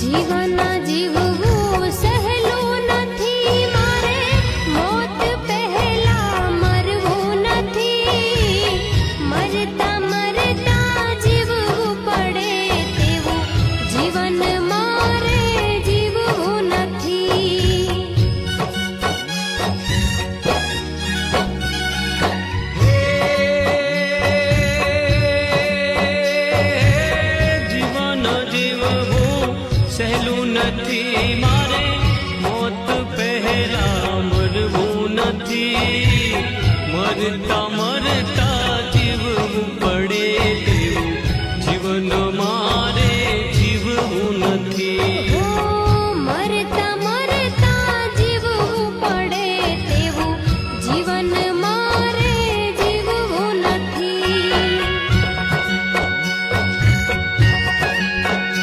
જીવન જીવવું સહેલું નથી મારે, મોત પહેલા મરવું નથી, મરતા મરતા જીવવું પડે તેવું જીવન મારે જીવવું નથી. જીવન જીવવું સહેલું નથી મારે, મોત પહેલા મરવું નથી, મરતા મરતા